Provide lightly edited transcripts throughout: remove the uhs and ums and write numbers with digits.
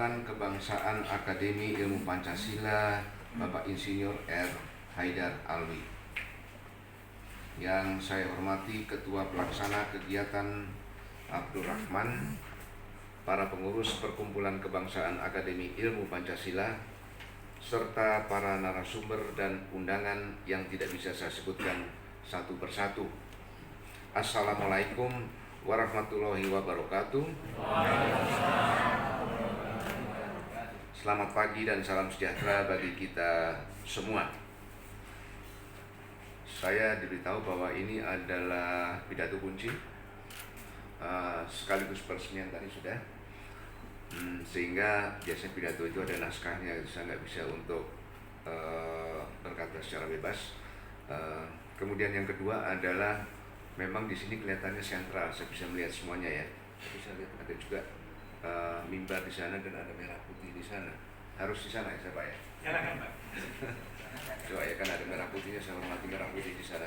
Perkumpulan Kebangsaan Akademi Ilmu Pancasila Bapak Insinyur R. Haidar Alwi. Yang saya hormati Ketua Pelaksana Kegiatan Abdurrahman, para pengurus Perkumpulan Kebangsaan Akademi Ilmu Pancasila, serta para narasumber dan undangan yang tidak bisa saya sebutkan satu persatu. Assalamualaikum warahmatullahi wabarakatuh. Selamat pagi dan salam sejahtera bagi kita semua. Saya diberitahu bahwa ini adalah pidato kunci, sekaligus peresmian tadi sudah. Sehingga biasanya pidato itu ada naskahnya, saya nggak bisa untuk berkata secara bebas. Kemudian yang kedua adalah memang di sini kelihatannya sentral, saya bisa melihat semuanya ya. Tapi saya lihat ada juga mimbar di sana dan ada merah putih di sana. Harus di sana ya, Pak ya? Silakan, Pak. Coba ya, kan ada merah putihnya, saya hormati merah putih di sana.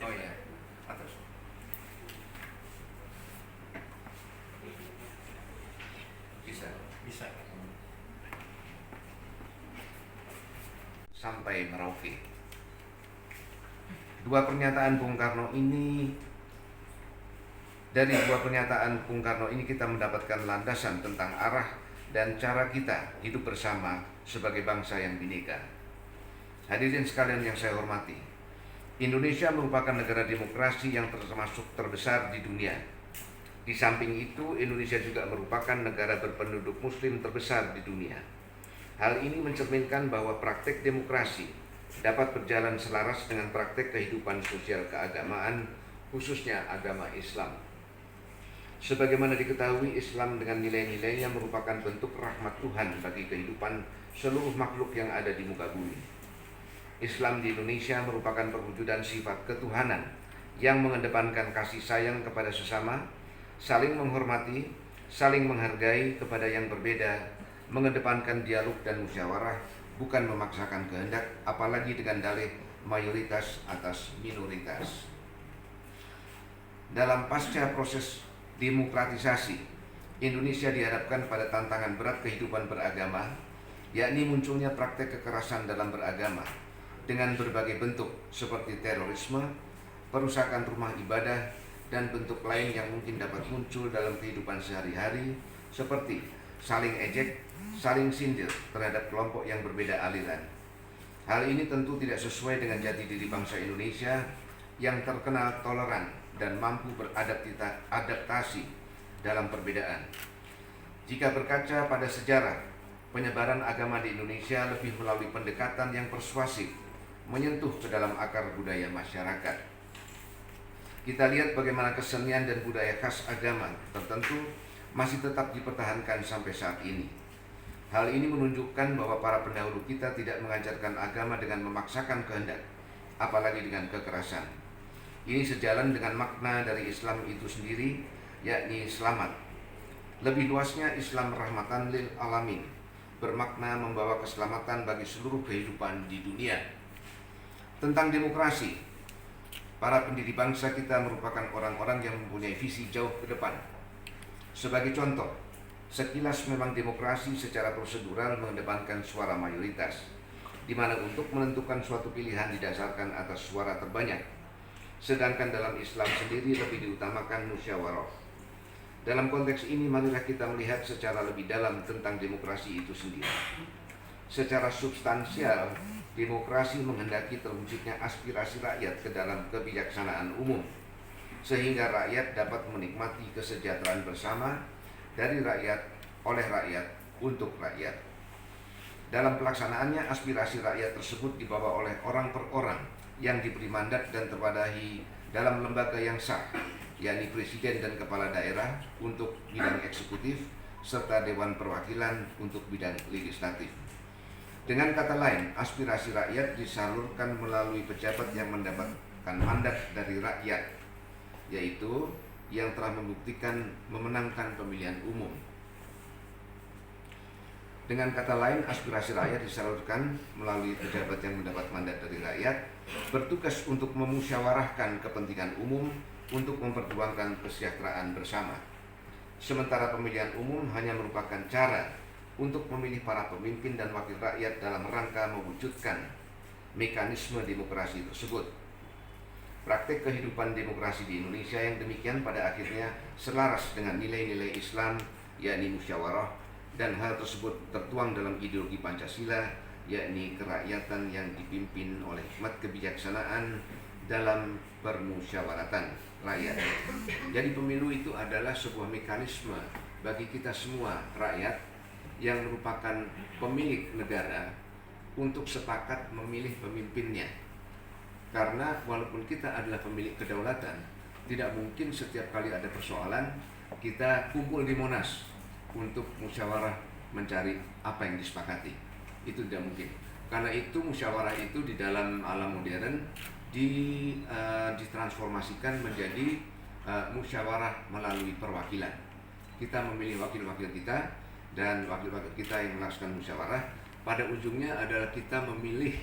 Oh ya, atas. Bisa. Sampai Merauke. Dari dua pernyataan Bung Karno ini kita mendapatkan landasan tentang arah dan cara kita hidup bersama sebagai bangsa yang bineka. Hadirin sekalian yang saya hormati, Indonesia merupakan negara demokrasi yang termasuk terbesar di dunia. Di samping itu, Indonesia juga merupakan negara berpenduduk muslim terbesar di dunia. Hal ini mencerminkan bahwa praktek demokrasi dapat berjalan selaras dengan praktek kehidupan sosial keagamaan, khususnya agama Islam. Sebagaimana diketahui, Islam dengan nilai-nilainya merupakan bentuk rahmat Tuhan bagi kehidupan seluruh makhluk yang ada di muka bumi. Islam di Indonesia merupakan perwujudan sifat ketuhanan yang mengedepankan kasih sayang kepada sesama, saling menghormati, saling menghargai kepada yang berbeda, mengedepankan dialog dan musyawarah, bukan memaksakan kehendak, apalagi dengan dalih mayoritas atas minoritas. Dalam pasca proses demokratisasi, Indonesia dihadapkan pada tantangan berat kehidupan beragama, yakni munculnya praktek kekerasan dalam beragama dengan berbagai bentuk seperti terorisme, perusakan rumah ibadah, dan bentuk lain yang mungkin dapat muncul dalam kehidupan sehari-hari seperti saling ejek, saling sindir terhadap kelompok yang berbeda aliran. Hal ini tentu tidak sesuai dengan jati diri bangsa Indonesia yang terkenal toleran dan mampu beradaptasi dalam perbedaan. Jika berkaca pada sejarah, penyebaran agama di Indonesia lebih melalui pendekatan yang persuasif, menyentuh ke dalam akar budaya masyarakat. Kita lihat bagaimana kesenian dan budaya khas agama tertentu masih tetap dipertahankan sampai saat ini. Hal ini menunjukkan bahwa para pendahulu kita tidak mengajarkan agama dengan memaksakan kehendak, apalagi dengan kekerasan. Ini sejalan dengan makna dari Islam itu sendiri, yakni selamat. Lebih luasnya, Islam rahmatan lil alamin bermakna membawa keselamatan bagi seluruh kehidupan di dunia. Tentang demokrasi, para pendiri bangsa kita merupakan orang-orang yang mempunyai visi jauh ke depan. Sebagai contoh, sekilas memang demokrasi secara prosedural mengedepankan suara mayoritas, di mana untuk menentukan suatu pilihan didasarkan atas suara terbanyak. Sedangkan dalam Islam sendiri lebih diutamakan musyawarah. Dalam konteks ini, marilah kita melihat secara lebih dalam tentang demokrasi itu sendiri. Secara substansial, demokrasi menghendaki terwujudnya aspirasi rakyat ke dalam kebijaksanaan umum, sehingga rakyat dapat menikmati kesejahteraan bersama dari rakyat, oleh rakyat, untuk rakyat. Dalam pelaksanaannya, aspirasi rakyat tersebut dibawa oleh orang per orang yang diberi mandat dan terwadahi dalam lembaga yang sah, yakni Presiden dan Kepala Daerah untuk bidang eksekutif, serta Dewan Perwakilan untuk bidang legislatif. Dengan kata lain, aspirasi rakyat disalurkan melalui pejabat yang mendapatkan mandat dari rakyat, yaitu yang telah membuktikan memenangkan pemilihan umum. Dengan kata lain, aspirasi rakyat disalurkan melalui pejabat yang mendapat mandat dari rakyat, bertugas untuk memusyawarahkan kepentingan umum untuk memperjuangkan kesejahteraan bersama. Sementara pemilihan umum hanya merupakan cara untuk memilih para pemimpin dan wakil rakyat dalam rangka mewujudkan mekanisme demokrasi tersebut. Praktek kehidupan demokrasi di Indonesia yang demikian pada akhirnya selaras dengan nilai-nilai Islam, yakni musyawarah, dan hal tersebut tertuang dalam ideologi Pancasila, yakni kerakyatan yang dipimpin oleh hikmat kebijaksanaan dalam permusyawaratan rakyat. Jadi pemilu itu adalah sebuah mekanisme bagi kita semua rakyat yang merupakan pemilik negara untuk sepakat memilih pemimpinnya. Karena walaupun kita adalah pemilik kedaulatan, tidak mungkin setiap kali ada persoalan kita kumpul di Monas untuk musyawarah mencari apa yang disepakati. Itu tidak mungkin. Karena itu musyawarah itu di dalam alam modern ditransformasikan menjadi musyawarah melalui perwakilan. Kita memilih wakil-wakil kita, dan wakil-wakil kita yang melaksanakan musyawarah pada ujungnya adalah kita memilih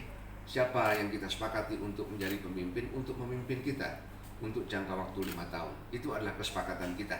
siapa yang kita sepakati untuk menjadi pemimpin, untuk memimpin kita untuk jangka waktu 5 tahun. Itu adalah kesepakatan kita.